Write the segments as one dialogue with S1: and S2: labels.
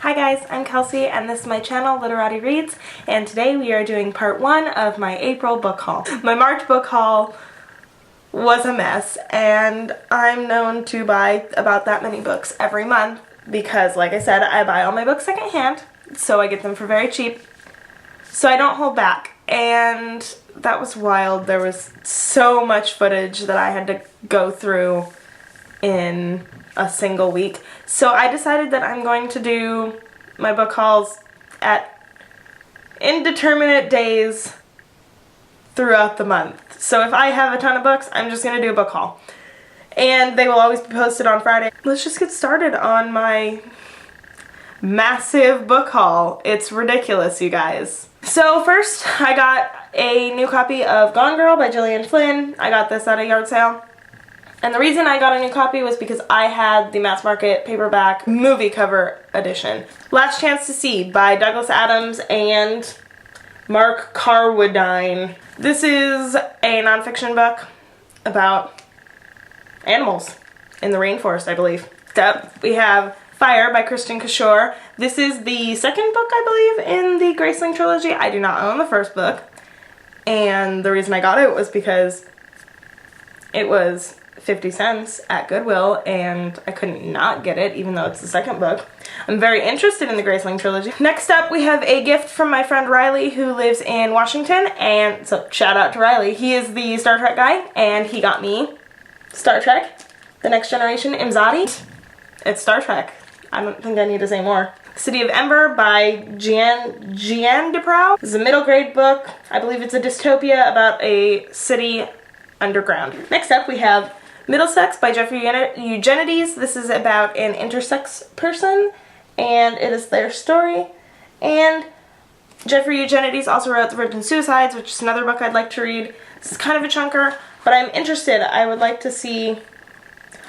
S1: Hi guys, I'm Kelsey and this is my channel, Literati Reads, and today we are doing part 1 of my April book haul. My March book haul was a mess, and I'm known to buy about that many books every month because, like I said, I buy all my books secondhand, so I get them for very cheap, so I don't hold back. And that was wild. There was so much footage that I had to go through in a single week. So I decided that I'm going to do my book hauls at indeterminate days throughout the month. So if I have a ton of books, I'm just going to do a book haul. And they will always be posted on Friday. Let's just get started on my massive book haul. It's ridiculous, you guys. So first, I got a new copy of Gone Girl by Gillian Flynn. I got this at a yard sale. And the reason I got a new copy was because I had the mass market paperback movie cover edition. Last Chance to See by Douglas Adams and Mark Carwadine. This is a nonfiction book about animals in the rainforest, I believe. Next up, we have Fire by Kristen Cashore. This is the second book, I believe, in the Graceling trilogy. I do not own the first book. And the reason I got it was because it was 50 cents at Goodwill, and I couldn't not get it, even though it's the second book. I'm very interested in the Graceling trilogy. Next up, we have a gift from my friend Riley, who lives in Washington, and so shout out to Riley. He is the Star Trek guy, and he got me Star Trek, The Next Generation, Imzadi. It's Star Trek. I don't think I need to say more. City of Ember by Jeanne Deprow. This is a middle grade book. I believe it's a dystopia about a city underground. Next up, we have Middlesex by Jeffrey Eugenides. This is about an intersex person, and it is their story. And Jeffrey Eugenides also wrote The Virgin Suicides, which is another book I'd like to read. This is kind of a chunker, but I'm interested. I would like to see...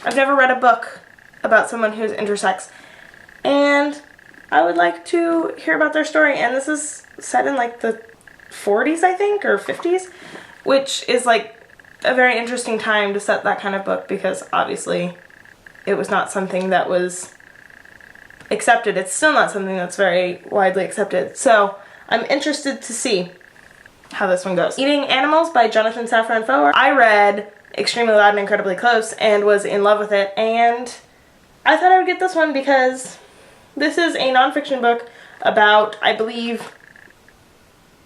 S1: I've never read a book about someone who's intersex, and I would like to hear about their story. And this is set in like the 40s, I think, or 50s, which is like a very interesting time to set that kind of book because obviously it was not something that was accepted. It's still not something that's very widely accepted. So I'm interested to see how this one goes. Eating Animals by Jonathan Safran Foer. I read Extremely Loud and Incredibly Close and was in love with it, and I thought I would get this one because this is a nonfiction book about, I believe,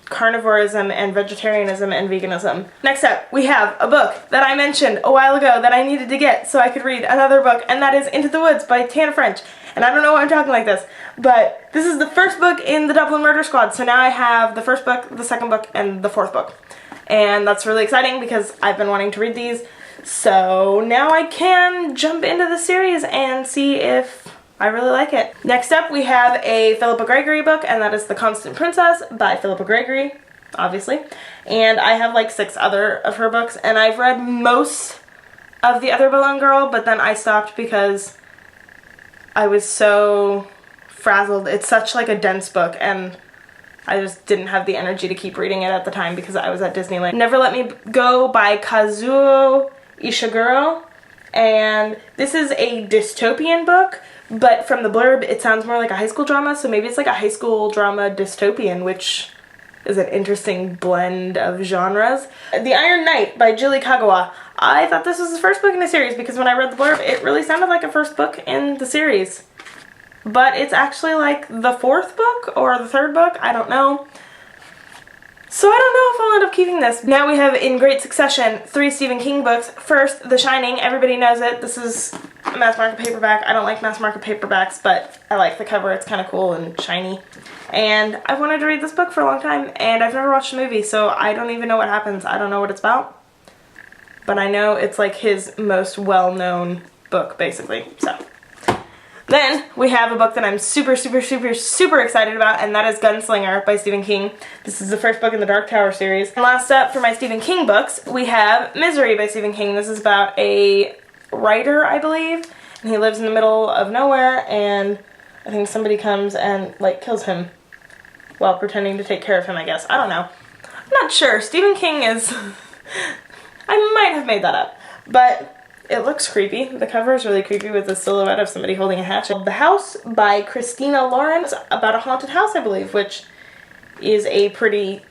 S1: carnivorism and vegetarianism and veganism. Next up, we have a book that I mentioned a while ago that I needed to get so I could read another book, and that is Into the Woods by Tana French. And I don't know why I'm talking like this, but this is the first book in the Dublin Murder Squad, so now I have the first book, the second book, and the fourth book. And that's really exciting because I've been wanting to read these, so now I can jump into the series and see if I really like it. Next up, we have a Philippa Gregory book, and that is The Constant Princess by Philippa Gregory, obviously. And I have like 6 other of her books, and I've read most of The Other Balloon Girl, but then I stopped because I was so frazzled. It's such like a dense book, and I just didn't have the energy to keep reading it at the time because I was at Disneyland. Never Let Me Go by Kazuo Ishiguro, and this is a dystopian book, but from the blurb it sounds more like a high school drama, so maybe it's like a high school drama dystopian, which is an interesting blend of genres. The Iron Knight by Julie Kagawa. I thought this was the first book in the series because when I read the blurb it really sounded like a first book in the series. But it's actually like the 4th book or the 3rd book, I don't know. So I don't know if I'll end up keeping this. Now we have, in great succession, 3 Stephen King books. First, The Shining. Everybody knows it. This is a mass market paperback. I don't like mass market paperbacks, but I like the cover. It's kind of cool and shiny. And I've wanted to read this book for a long time, and I've never watched the movie, so I don't even know what happens. I don't know what it's about. But I know it's like his most well-known book, basically. So then we have a book that I'm super excited about, and that is Gunslinger by Stephen King. This is the first book in the Dark Tower series. And last up for my Stephen King books, we have Misery by Stephen King. This is about a writer, I believe, and he lives in the middle of nowhere, and I think somebody comes and like kills him while pretending to take care of him, I guess. I don't know. I'm not sure. Stephen King is... I might have made that up. But it looks creepy. The cover is really creepy with the silhouette of somebody holding a hatchet. The House by Christina Lauren. It's about a haunted house, I believe, which is a pretty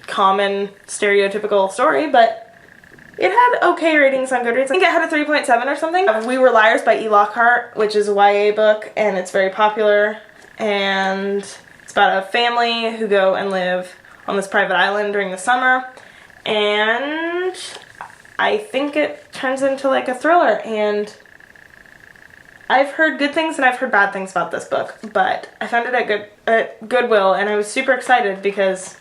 S1: common stereotypical story, but it had okay ratings on Goodreads. I think it had a 3.7 or something. We Were Liars by E. Lockhart, which is a YA book, and it's very popular, and it's about a family who go and live on this private island during the summer, and I think it turns into like a thriller, and I've heard good things and I've heard bad things about this book, but I found it at Goodwill, and I was super excited because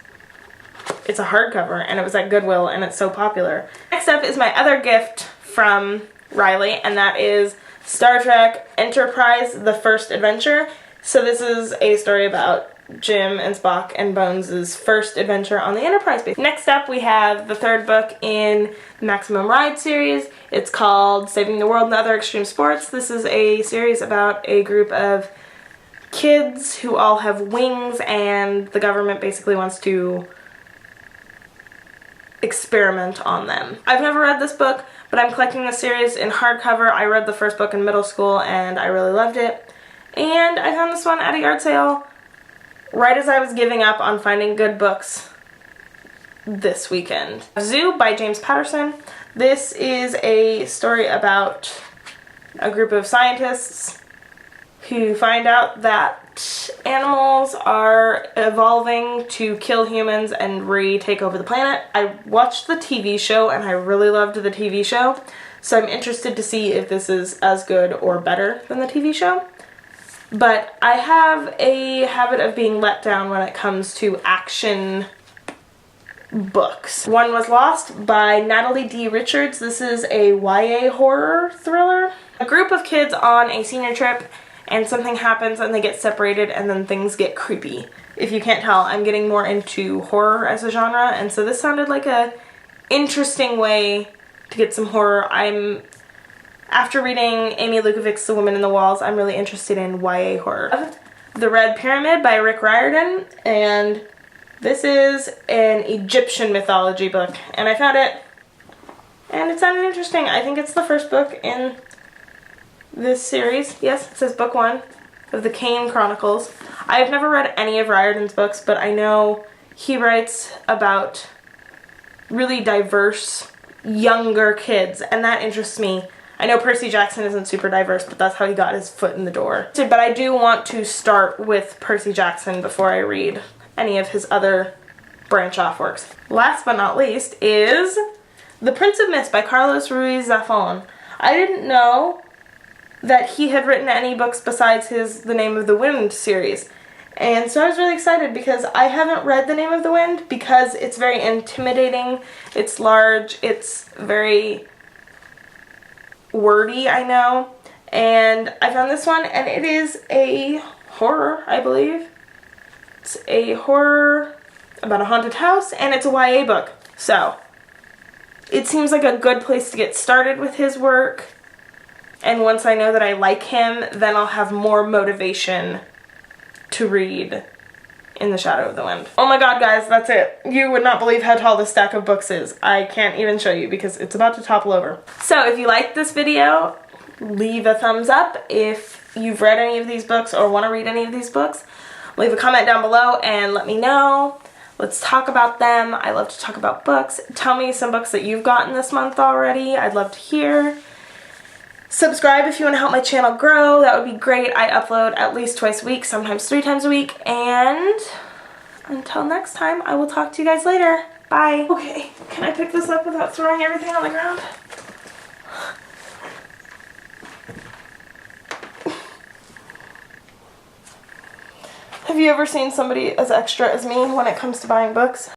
S1: it's a hardcover and it was at Goodwill and it's so popular. Next up is my other gift from Riley, and that is Star Trek Enterprise: The First Adventure. So this is a story about Jim and Spock and Bones' first adventure on the Enterprise base. Next up we have the third book in the Maximum Ride series. It's called Saving the World and Other Extreme Sports. This is a series about a group of kids who all have wings, and the government basically wants to experiment on them. I've never read this book, but I'm collecting the series in hardcover. I read the first book in middle school and I really loved it. And I found this one at a yard sale right as I was giving up on finding good books this weekend. Zoo by James Patterson. This is a story about a group of scientists who find out that animals are evolving to kill humans and retake over the planet. I watched the TV show and I really loved the TV show, so I'm interested to see if this is as good or better than the TV show. But I have a habit of being let down when it comes to action books. One Was Lost by Natalie D. Richards. This is a YA horror thriller. A group of kids on a senior trip, and something happens and they get separated and then things get creepy. If you can't tell, I'm getting more into horror as a genre, and so this sounded like a interesting way to get some horror. After reading Amy Lukovic's The Woman in the Walls, I'm really interested in YA horror. The Red Pyramid by Rick Riordan, and this is an Egyptian mythology book, and I found it and it sounded interesting. I think it's the first book in this series. Yes, it says book 1 of the Kane Chronicles. I have never read any of Riordan's books, but I know he writes about really diverse younger kids, and that interests me. I know Percy Jackson isn't super diverse, but that's how he got his foot in the door. But I do want to start with Percy Jackson before I read any of his other branch-off works. Last but not least is The Prince of Mist by Carlos Ruiz Zafón. I didn't know that he had written any books besides his The Name of the Wind series. And so I was really excited because I haven't read The Name of the Wind because it's very intimidating, it's large, it's very wordy, I know, and I found this one, and it is a horror, I believe. It's a horror about a haunted house, and it's a YA book, so it seems like a good place to get started with his work, and once I know that I like him, then I'll have more motivation to read In the Shadow of the Wind. Oh my god, guys, that's it. You would not believe how tall this stack of books is. I can't even show you because it's about to topple over. So if you liked this video, leave a thumbs up. If you've read any of these books or want to read any of these books, leave a comment down below and let me know. Let's talk about them. I love to talk about books. Tell me some books that you've gotten this month already. I'd love to hear. Subscribe if you want to help my channel grow. That would be great. I upload at least twice a week, sometimes 3 times a week. And until next time, I will talk to you guys later. Bye. Okay, can I pick this up without throwing everything on the ground? Have you ever seen somebody as extra as me when it comes to buying books?